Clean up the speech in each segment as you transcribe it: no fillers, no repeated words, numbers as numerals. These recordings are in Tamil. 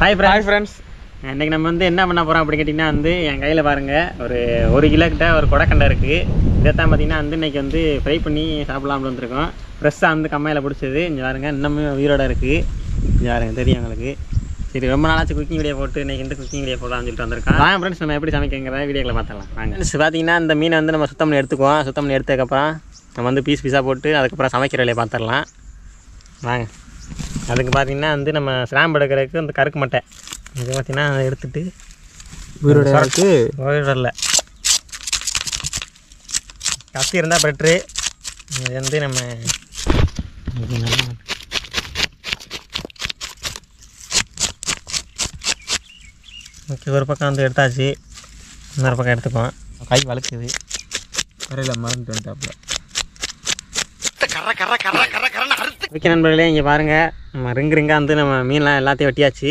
ஹாய் ஃப்ரெண்ட்ஸ், இன்றைக்கி நம்ம வந்து என்ன பண்ண போகிறோம் அப்படி கேட்டிங்கன்னா வந்து என் கையில் பாருங்கள் ஒரு 1 கிலோ கிட்ட ஒரு கொடக்கண்டை இருக்குது. இதைத்தான் பார்த்திங்கன்னா வந்து இன்றைக்கி வந்து ஃப்ரை பண்ணி சாப்பிட்லாம்னு வந்திருக்கோம். ஃப்ரெஷ்ஷாக வந்து கம்மையில் பிடிச்சது. இங்கே பாருங்கள் இன்னுமே உயிரோடு இருக்குது. இங்கே பாருங்கள் தெரியும் உங்களுக்கு. சரி, ரொம்ப நாளாச்சு குக்கிங் வீடியோ போட்டு இன்றைக்கி வந்து குக்கிங் வீடியோ போடலாம்னு சொல்லிட்டு வந்திருக்கோம். வாங்க ஃப்ரெண்ட்ஸ், நம்ம எப்படி சமைக்கிறத வீடியோவில் பார்த்துக்கலாம் வாங்க. பார்த்திங்கன்னா இந்த மீனை வந்து நம்ம சுத்தம் பண்ணி எடுத்துக்குவோம். சுத்தம் பண்ணி எடுத்ததுக்கப்புறம் நம்ம வந்து பீஸாக போட்டு அதுக்கப்புறம் சமைக்கிற வேலையை பார்த்துடலாம் வாங்க. அதுக்கு பார்த்திங்கன்னா வந்து நம்ம ஸ்ராம்பு எடுக்கிறதுக்கு அந்த கருக்கு மட்டை இது பார்த்திங்கன்னா அதை எடுத்துகிட்டு உயிரோட கத்தி இருந்தால் பெட்ரு. இது வந்து நம்ம ஓகே ஒரு பக்கம் வந்து எடுத்தாச்சு, இன்னொரு பக்கம் எடுத்துக்குவோம். கை வழுக்குது கரையில் மறந்துட்டு வந்துட்டாப்புல. ஓகே நண்பர்களே, இங்கே பாருங்கள் நம்ம ரிங்காக வந்து நம்ம மீன்லாம் எல்லாத்தையும் வெட்டியாச்சு.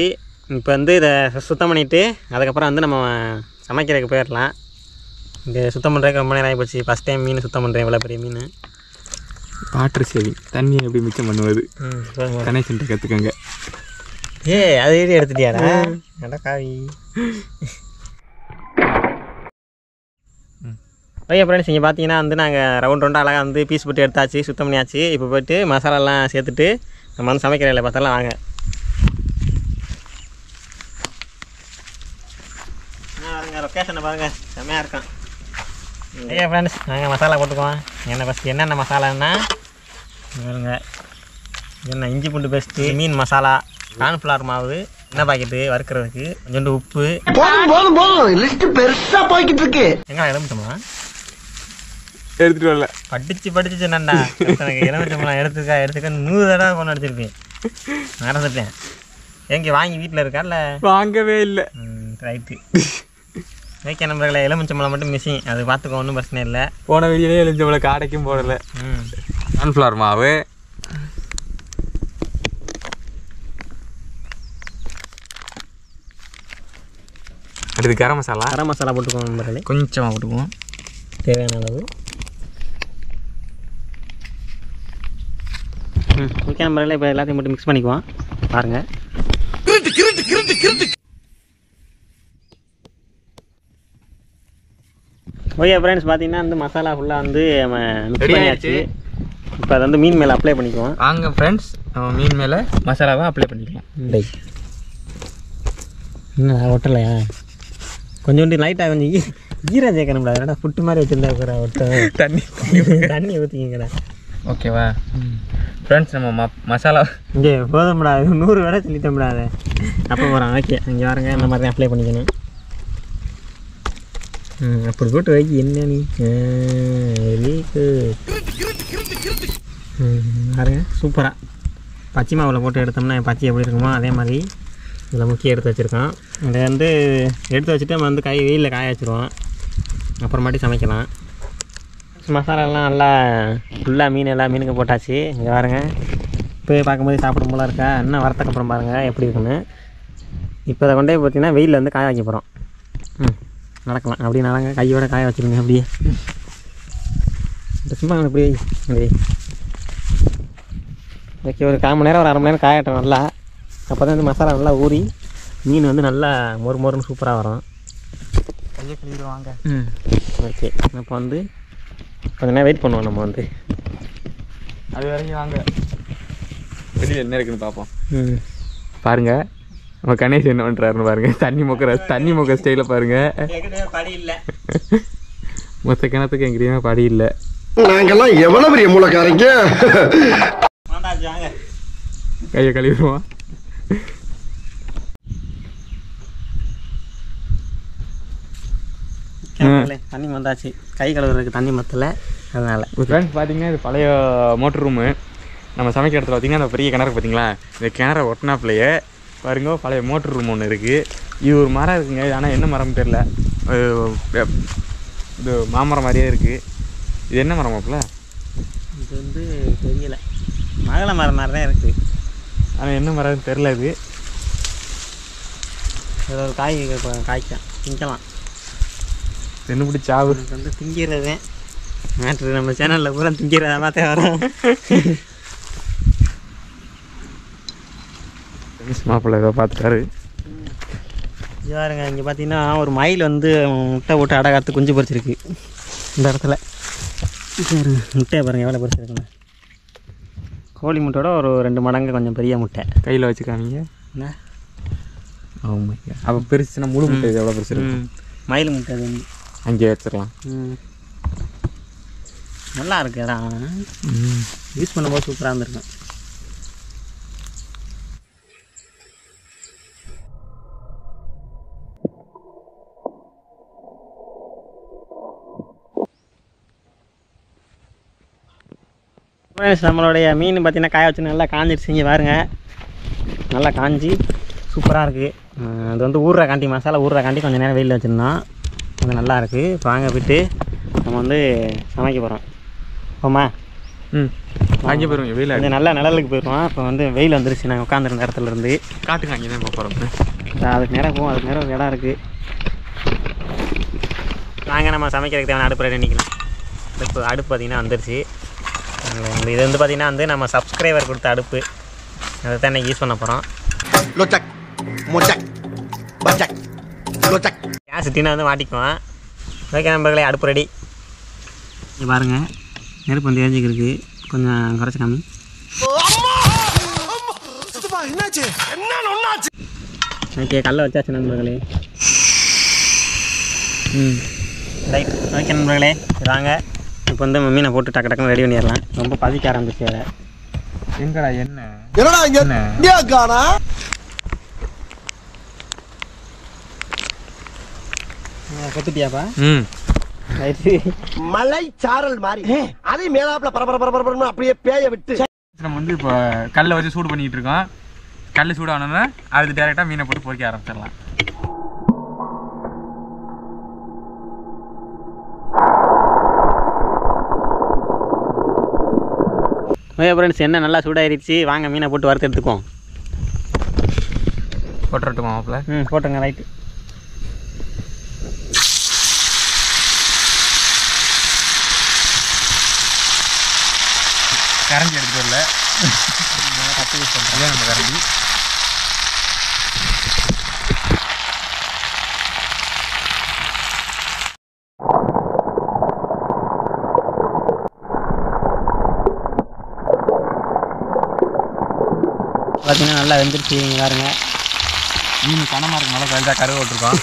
இப்போ வந்து இதை சுத்தம் பண்ணிவிட்டு அதுக்கப்புறம் வந்து நம்ம சமைக்கிறதுக்கு போயிடலாம். இங்கே சுத்தம் பண்ணுறதுக்கு ரொம்ப நேரம் ஆகி போச்சு. ஃபஸ்ட் டைம் மீன் சுத்தம் பண்ணுறேன், இவ்வளோ பெரிய மீன். வாட்டர் சேவிங், தண்ணியை எப்படி மிச்சம் பண்ணுவது கனெக்ஷன் கற்றுக்கங்க. அது எப்படி எடுத்துட்டியாடா நல்லா காவி. ஓகே ஃப்ரெண்ட்ஸ், இங்கே பார்த்தீங்கன்னா வந்து நாங்கள் ரவுண்டாக அழகாக வந்து பீஸ் போட்டு எடுத்தாச்சு, சுத்தம் பண்ணியாச்சு. இப்போ போய்ட்டு மசாலாலாம் சேர்த்துட்டு நம்ம வந்து சமைக்கிற வேலை பார்த்தலாம் வாங்க. பாருங்கள் லொக்கேஷனை பாருங்கள், செம்மையாக இருக்கும். ஓகே ஃப்ரெண்ட்ஸ், நாங்கள் மசாலா போட்டுக்குவோம். என்ன ஃபஸ்ட்டு என்னென்ன மசாலான்னா பாருங்க, என்ன இஞ்சி பூண்டு பேஸ்ட்டு, மீன் மசாலா, கார்ன்ஃப்ளவர் மாவு, எண்ணெய் பாக்கெட்டு வறுக்கிறதுக்கு, கொஞ்சோண்டு உப்பு. போதும் லிஸ்ட் பெருசாக போய்கிட்டு இருக்கு. எங்கே எலுமிச்சம்பழம் எடுத்துகிட்டு வரல, படிச்சு சொன்னான்டா. எனக்கு எலுமிச்சம்பழம் எடுத்துக்க 100 தடவை கொண்டு அடிச்சிருப்பேன், மறந்துட்டேன். எங்கே வாங்கி வீட்டில் இருக்கா இல்லை? வாங்கவே இல்லை. ரைட்டு. ஓகே நம்பர்களை, எலுமிச்சம்பழம் மட்டும் மிஸ்ஸிங், அது பார்த்துக்கோ, ஒன்றும் பிரச்சனை இல்லை. போன வீடியோலேயே எலுமிச்சம்பழம் காடைக்கும் போடலை. கார்ன்ஃப்ளவர் மாவு, அடுத்து கரம் மசாலா போட்டுக்குவோம் நண்பர்களே, கொஞ்சமாக போட்டுக்குவோம் தேவையான அளவு. ஓகே நண்பர்களே, இப்போ எல்லாத்தையும் போட்டு மிக்ஸ் பண்ணிக்குவோம் பாருங்கள். ஓகே ஃப்ரெண்ட்ஸ், பார்த்தீங்கன்னா வந்து மசாலா ஃபுல்லாக வந்து நம்ம மிக்ஸ் பண்ணியாச்சு. இப்போ அதை வந்து மீன் மேலே அப்ளை பண்ணிக்குவோம். வாங்க ஃப்ரெண்ட்ஸ், நம்ம மீன் மேலே மசாலாவை அப்ளை பண்ணிக்கலாம். இன்னும் ஒட்டலையா? கொஞ்சோண்டு லைட்டாக கொஞ்சம் ஈரம் சேர்க்கணும்டா. அதனால் புட்டு மாதிரி வச்சுருந்தா ஒட்ட தண்ணி ஊற்றிக்கிங்கடா. ஓகேவா ஃப்ரெண்ட்ஸ், நம்ம மசாலா இங்கே போதும்டா, 100 வரை சொல்லிட்டோம்டா. அதை அப்போ போகிறோம். ஓகே, இங்கே வரங்க, இந்த மாதிரி தான் அப்ளை பண்ணிக்கணும். அப்படி போட்டு வைக்கி என்ன நீ பாருங்க, சூப்பராக பச்சை மாவில் போட்டு எடுத்தோம்னா பச்சை எப்படி இருக்குமோ அதே மாதிரி இதில் முக்கிய எடுத்து வச்சுருக்கோம். இதை வந்து எடுத்து வச்சுட்டு நம்ம வந்து வெயிலில் காய வச்சுருவோம், அப்புறமாட்டி சமைக்கலாம். மசாலாலாம் நல்லா ஃபுல்லாக மீன் எல்லா மீனுக்கு போட்டாச்சு. இங்கே பாருங்கள், இப்போ பார்க்கும்போது சாப்பிடும் போல இருக்கா. இன்னும் வரத்துக்கப்புறம் பாருங்கள் எப்படி இருக்குன்னு. இப்போ அதை கொண்டே பார்த்தீங்கன்னா வெயிலில் வந்து காய வைக்க போகிறோம். நடக்கலாம் அப்படி நடங்க, கையோட காய வச்சுருங்க அப்படியே. சும்மா அப்படி அப்படி ஓகே, ஒரு 1/4 மணி நேரம் ஒரு 1/2 மணி நேரம் காயட்டும் நல்லா. அப்போ தான் வந்து மசாலா நல்லா ஊறி மீன் வந்து நல்லா மொறுன்னு சூப்பராக வரும். கையை கழுவிடுவாங்க. ஓகே, இப்போ வந்து கொஞ்சம் நேரம் வெயிட் பண்ணுவோம். நம்ம வந்து அது வரைக்கும் வாங்க, வெளியில் என்ன இருக்குன்னு பார்ப்போம். பாருங்கள் நம்ம கணேஷ் என்ன பண்ணுறாருன்னு பாருங்கள். தண்ணி மொக்க ஸ்டைலில் பாருங்கள். படி இல்லை, மொத்த கிணத்துக்கு எங்கிட்டயுமே படி இல்லை. நாங்கெல்லாம் எவ்வளோ பெரிய மூலக்காரங்க. கையை கழுவிடுவோம். தண்ணி வந்தாச்சு, கை கழுவுறதுக்கு தண்ணி மற்றல. அதனால் ஃப்ரெண்ட்ஸ் பார்த்தீங்கன்னா இது பழைய மோட்டர் ரூமு. நம்ம சமைக்கிற இடத்துல பார்த்தீங்கன்னா அந்த பெரிய கிணறு பார்த்தீங்களா, இந்த கிணறை ஒட்டினாப்லையே பாருங்க பழைய மோட்டர் ரூம் ஒன்று இருக்குது. இது ஒரு மரம் இருக்குங்க, ஆனால் என்ன மரம்னு தெரில. இது மாமரம் மாதிரியே இருக்குது. இது என்ன மரம் மாப்பிள்ள? இது வந்து தெரியலை, மகள மரம் மாதிரி தான் இருக்குது, ஆனால் என்ன மரம்னு தெரில. இது இதில் ஒரு காய்க்கும் திங்கலாம். என்ன பிடி சாவு வந்து திங்கிறதே மேட்ரு. நம்ம சேனலில் பூரா திங்கிறத பார்த்தே வரோம். மாப்பிள்ளை ஏதோ பார்த்துட்டாரு. இது பாருங்க, இங்கே பார்த்தீங்கன்னா ஒரு மயில் வந்து முட்டை போட்டு அடகாத்து குஞ்சு பொரிச்சிருக்கு இந்த இடத்துல. முட்டையை பாருங்கள் எவ்வளோ பெருசு இருக்குன்னு. கோழி முட்டையோட ஒரு 2 மடங்கு கொஞ்சம் பெரிய முட்டை. கையில் வச்சுக்காமீங்க என்ன ஆமாம். அப்போ பெருசுனா முழு முட்டை இது எவ்வளோ பெருசு இருக்கும்? மயில் முட்டை அது வந்து அங்கேயே வச்சிடலாம். நல்லா இருக்கு இடம். யூஸ் பண்ணும்போது சூப்பராக இருந்திருக்கும். நம்மளுடைய மீன் பார்த்தீங்கன்னா காய வச்சு நல்லா காஞ்சிடுச்சு. இங்கே பாருங்க, நல்லா காஞ்சி சூப்பராக இருக்குது. அது வந்து ஊறுறக்காண்டி, மசாலா ஊறுறக்காண்டி கொஞ்சம் நேரம் வெயிலில் வச்சுருந்தோம். அது நல்லா இருக்குது. இப்போ வாங்க போய்ட்டு நம்ம வந்து சமைக்க போகிறோம். ஆமா, அங்கே போயிருவோம். வெயில் கொஞ்சம் நல்லா நிழலுக்கு போயிடுவோம். இப்போ வந்து வெயில் வந்துருச்சு. நாங்கள் உட்காந்துருந்த இடத்துலேருந்து காட்டுங்க, அங்கே தான் போகிறோம். அதுக்கு நேரம் போவோம். அதுக்கு நேரம் ஒரு இடம் இருக்குது. நாங்கள் நம்ம சமைக்கிறதுக்கு தேவையான அடுப்பு ரெடி நிற்கலாம். இப்போ அடுப்பு பார்த்திங்கன்னா வந்துருச்சு. இது வந்து பார்த்திங்கன்னா வந்து நம்ம சப்ஸ்கிரைபர் கொடுத்த அடுப்பு. அதை தான் இன்றைக்கி யூஸ் பண்ண போகிறோம். கேஸ் சிட்டினா வந்து மாட்டிக்குவோம். ஓகே நண்பர்களே, அடுப்பு ரெடி. இங்கே பாருங்கள், நெருப்பு வந்து எரிஞ்சிக்கிருக்கு. கொஞ்சம் குறைச்சி காமி. ஓகே, கல்லை வச்சாச்சு நண்பர்களே. ரைட். ஓகே நண்பர்களே, வாங்க இப்போ வந்து மீனை போட்டு டக்கு டக்குன்னு ரெடி பண்ணிடலாம். ரொம்ப பசிக்க ஆரம்பிச்சு வேறு. எங்கடா என்ன கொத்துட்டியாப்பா? மலை சாரல் மாதிரி அதே மேலாப்புல பரபர அப்படியே பேய விட்டு நம்ம வந்து இப்போ கல்லை வச்சு சூடு பண்ணிட்டு இருக்கோம். கல் சூடானோன்னா அடுத்து டேரெக்டாக மீனை போட்டு பொறிக்க ஆரம்பிச்சிடலாம். ஓகே ஃப்ரெண்ட்ஸ், என்ன நல்லா சூடாயிருச்சு. வாங்க மீனை போட்டு வறுத்து எடுத்துக்குவோம். போட்டுறட்டுமா மாப்பிள்ள? போட்டுங்க. ரைட்டு. கரண்டி எடுத்துகிட்டு வரல, கட்டி யூஸ் பண்ணுறோம் நம்ம கரண்டி. பார்த்தீங்கன்னா நல்லா வெந்துருச்சு. பாருங்க, மீன் கனமாக இருக்கு. நல்லா கழிஞ்சா கருவை விட்டுருக்கோம்.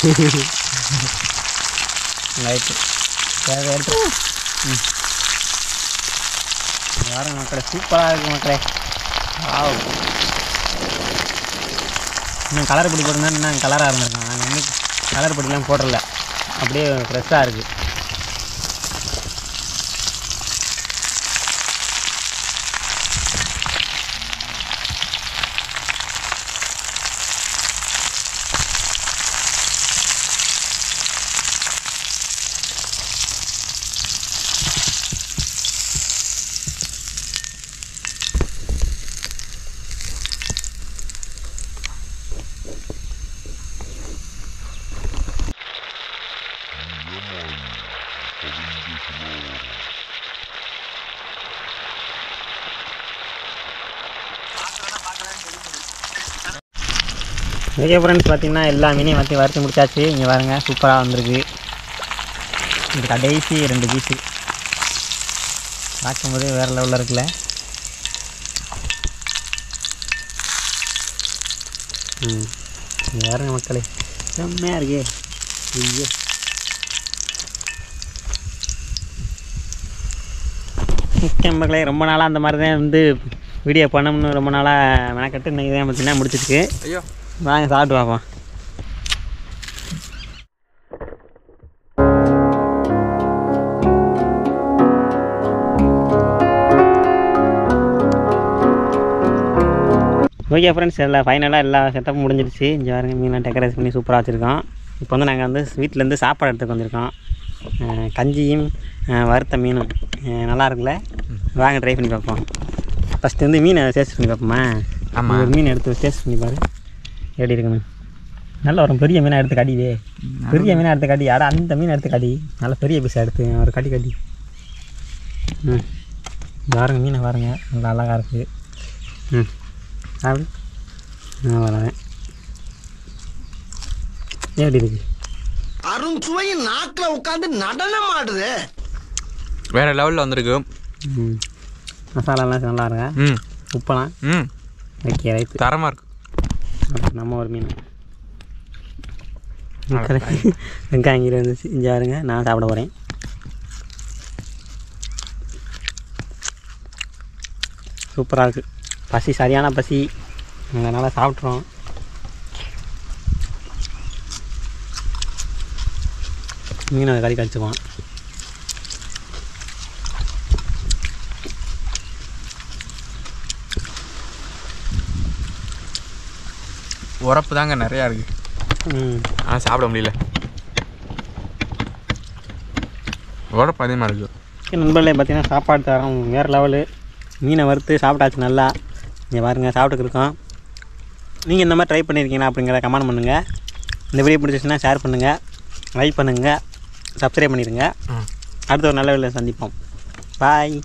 ரைட்டு. தேவை எடுத்து பாருங்க மக்களே, சூப்பராக இருக்குது மக்களே. இன்னும் கலர் பொடி போட்டுருந்தா இன்னும் கலராக இருந்திருக்கோம். நாங்கள் வந்து கலர் பொடிலாம் போடல, அப்படியே ஃப்ரெஷ்ஷாக இருக்குது. ஓகே ஃப்ரெண்ட்ஸ், பார்த்தீங்கன்னா எல்லா மீனையும் வறுத்து முடிச்சாச்சு. இங்கே பாருங்க, சூப்பராக வந்திருக்கு. இந்த கடைசி 2 பீஸு பார்க்கும்போது வேறு லெவலில் இருக்குல்ல. இங்கே பாருங்க மக்களே, செம்மையாக இருக்கே. ஐயோ, முக்கிய மக்களே, ரொம்ப நாளாக அந்த மாதிரி தான் வந்து வீடியோ பண்ணணும்னு ரொம்ப நாளாக மெனக்கட்டு இன்றைக்கி தான் பார்த்தீங்கன்னா முடிச்சிருக்கு. ஐயோ, வாங்க சாப்பிட்டு பார்ப்போம். ஓகே ஃப்ரெண்ட்ஸ், எல்லாம் ஃபைனலாக எல்லா செட்டப்பும் முடிஞ்சிருச்சு. இங்கே பாருங்க, மீனை டெக்கரேட் பண்ணி சூப்பராக வச்சுருக்கோம். இப்போ வந்து நாங்கள் வந்து வீட்டிலேருந்து சாப்பாடு எடுத்துக்கு வந்திருக்கோம். கஞ்சியும் வறுத்த மீனும் நல்லா இருக்குல்ல. வாங்க ட்ரை பண்ணி பார்ப்போம். ஃபஸ்ட்டு வந்து மீனை டேஸ்ட் பண்ணி பார்ப்போமா? ஆமாம், ஒரு மீனை எடுத்து டேஸ்ட் பண்ணி பாரு எப்படி இருக்குன்னு. நல்லா வரும். பெரிய மீனை எடுத்து கடிவே, பெரிய மீனை எடுத்து கடி. யாரா அந்த மீனை எடுத்து கடி, நல்லா பெரிய பீஸாக எடுத்து ஒரு கடி. பாருங்க மீனை பாருங்க, நல்லா அழகாக இருக்குது. அப்படி வரேன். எப்படி இருக்கு? அருண்சுவையின் நாக்குல உட்கார்ந்து நடனம் ஆடுது. வேறு லெவலில் வந்திருக்கு. மசாலாலாம் நல்லா இருக்கா? உப்பெல்லாம் ஓகே ரைட்டு. தரமாக இருக்கு. நம்ம ஒரு மீன் வெங்காயம் கீழே வந்துச்சு. இங்கே பாருங்க, நான் சாப்பிட போகிறேன். சூப்பராக இருக்குது. பசி சரியான பசி, அதனால் சாப்பிட்றோம். மீனை கறி கழிச்சுக்குவோம். உரப்பு தாங்க நிறையா இருக்குது. ஆனால் சாப்பிட முடியல, உரப்பு அதிகமாக இருக்குது. நண்பர்களே பார்த்தீங்கன்னா சாப்பாடு தரம் வேறு லெவலு. மீனை வறுத்து சாப்பிட்டாச்சு நல்லா. இங்கே பாருங்கள் சாப்பிட்டுருக்கோம். நீங்கள் இந்த மாதிரி ட்ரை பண்ணியிருக்கீங்களா அப்படிங்கிறத கமெண்ட் பண்ணுங்கள். இந்த வீடியோ பிடிச்சிச்சுன்னா ஷேர் பண்ணுங்கள், லைக் பண்ணுங்கள், சப்ஸ்கிரைப் பண்ணிடுங்க. அடுத்த ஒரு நல்ல வீடியோவில் சந்திப்போம். பாய்.